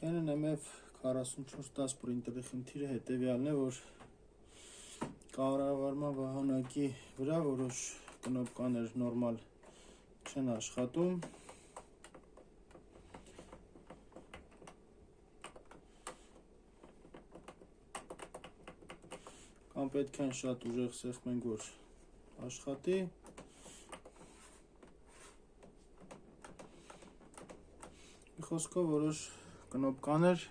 Canon MF4410 принтерի խնդիրը հետևյալն է, որ կառավարման վահանակի վրա որոշ կնոպկաներ նորմալ չեն աշխատում։ Կամ պետք են շատ ուժեղ սեղմենք, որ աշխատի։ Խոսքով որոշ կնոպկաներ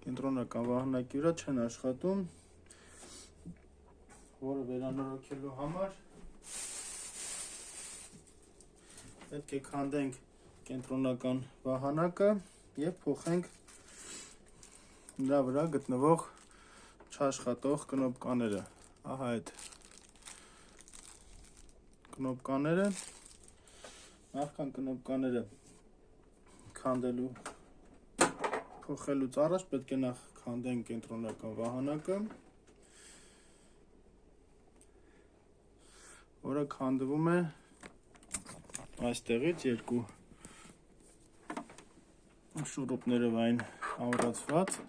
կենտրոնական վահանակի վրա չեն աշխատում, որը վերանորոգելու համար պետք է քանդենք կենտրոնական վահանակը և փոխենք նրա վրա գտնվող չաշխատող կնոպկաները։ Ահա այդ կնոպկաները, նախքան կնոպկաները քանդելու փոխելուց առաջ պետք է նախ քանդենք կենտրոնական վահանակը, որը քանդվում է այստեղից երկու շուրուպներով այն ամրացված։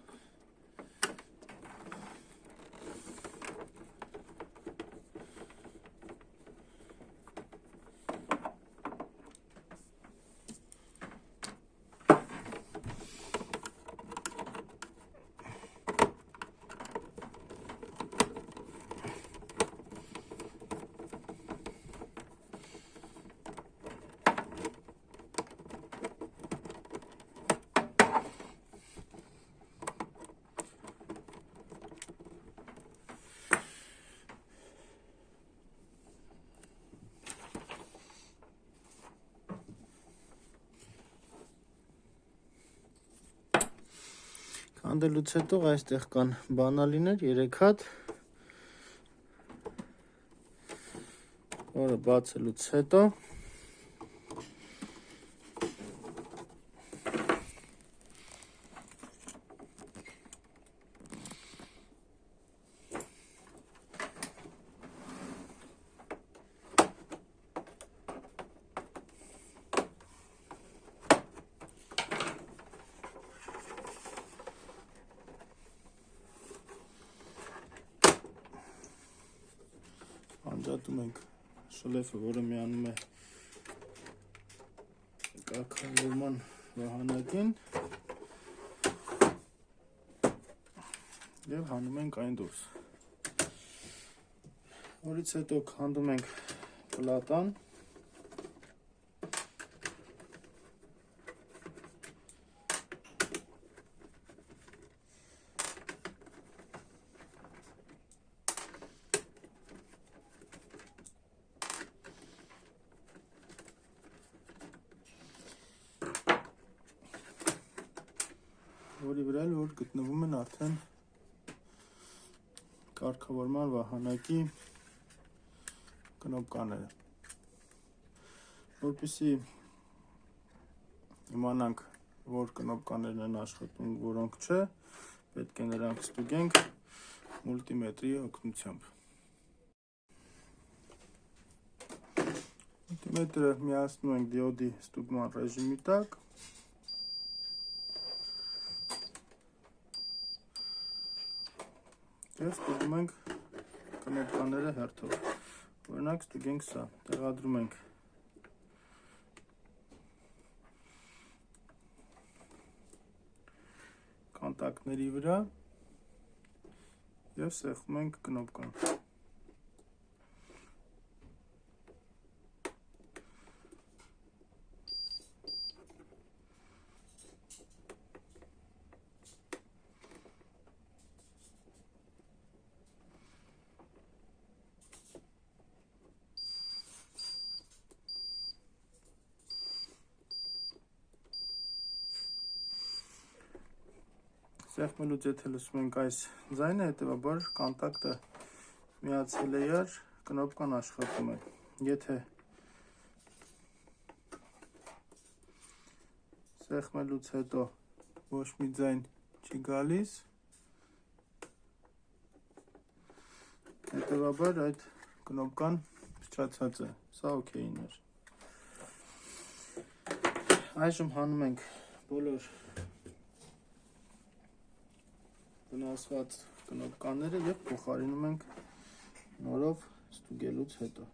Քանդելուց հետո այստեղ կան բանալիներ 3 հատ, որը բացելուց հետո անջատում ենք շլեֆը, որը միանում է կարգավորման վահանակին և հանում ենք այն դուրս, որից հետո քանդում ենք պլատան, որի վրա որ գտնվում են արդեն կարգավորման վահանակի կնոպկաները։ Որպեսզի իմանանք, որ կնոպկաներն են աշխատում, որոնք չէ, պետք է նրանք ստուգենք մուլտիմետրի օգնությամբ։ Մուլտիմետրը միացնում ենք դիոդի ստուգման ռեժիմի տակ, և ստուգում ենք կնոպկաները հերթով։ Օրինակ ստուգենք սա, տեղադրում ենք կոնտակտների վրա և սեղմում ենք կնոպկան։ Սեղմելուց եթե լսում ենք այս ձայնը, հետևաբար կոնտակտը միացել է իրար, կնոպկան աշխատում է։ Եթե սեղմելուց հետո ոչ մի ձայն չի գալիս, հետևաբար այդ կնոպկան փչացած է, սա օքեյն էր։ Այժմ հանում ենք բոլոր վնասված կնոպկաները եւ փոխարինում ենք նորով ստուգելուց հետո։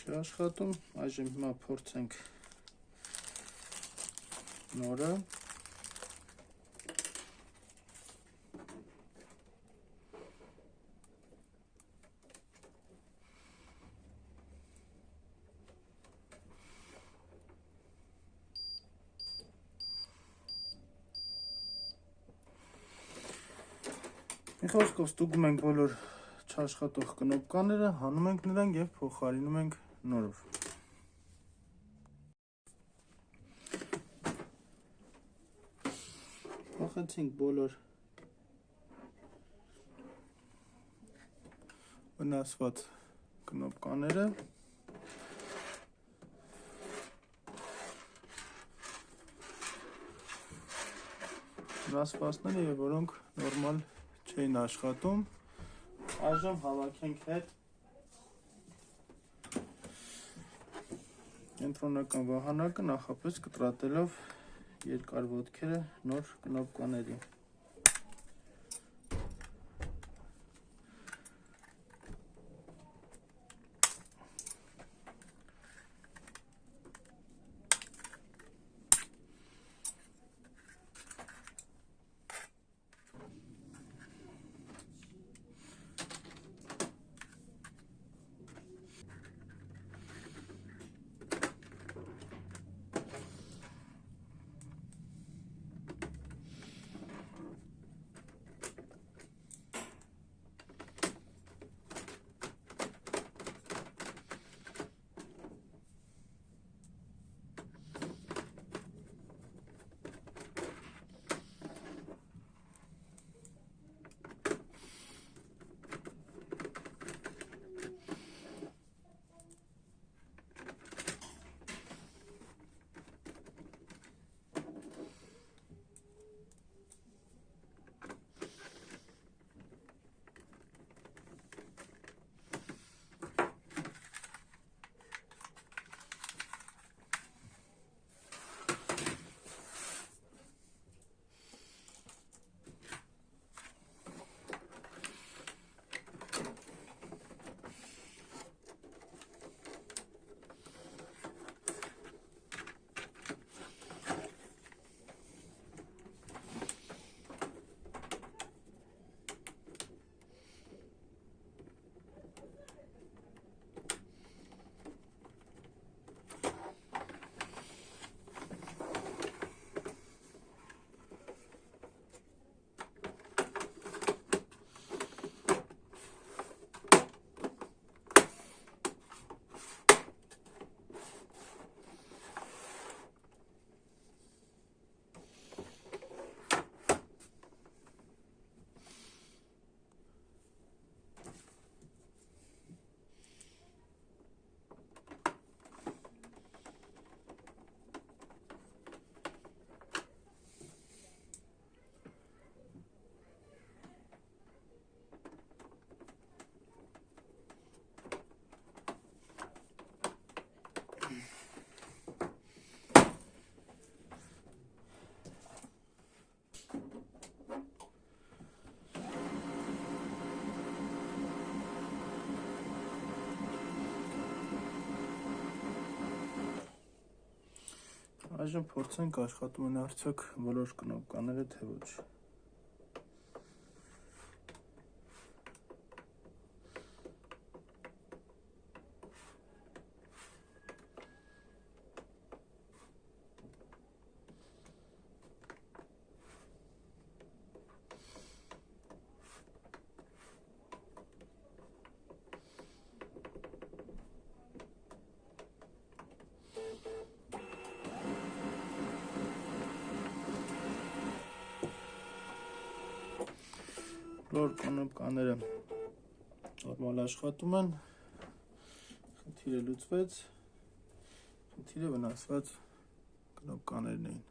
Չի աշխատում, այժմ հիմա փորձենք նորը։ Մի խոսքով ստուգում ենք բոլոր չաշխատող կնոպկաները, հանում ենք նրանք եւ փոխարինում ենք նորով։ Փոխեցինք բոլոր վնասված կնոպկաները։ Վնասվածները եւ որոնք նորմալ չէին աշխատում, այժմ հավաքենք հետ կենտրոնական վահանակը, նախապես կտրատելով երկար ոտքերը նոր կնոպկաների։ Այժմ փորձենք աշխատում են արդյոք բոլոր կնոպկաները, թե ոչ։ որ կնոպկաները նորմալ աշխատում են, խնդիրը լուծվեց, խնդիրը վնասված կնոպկաներն էին։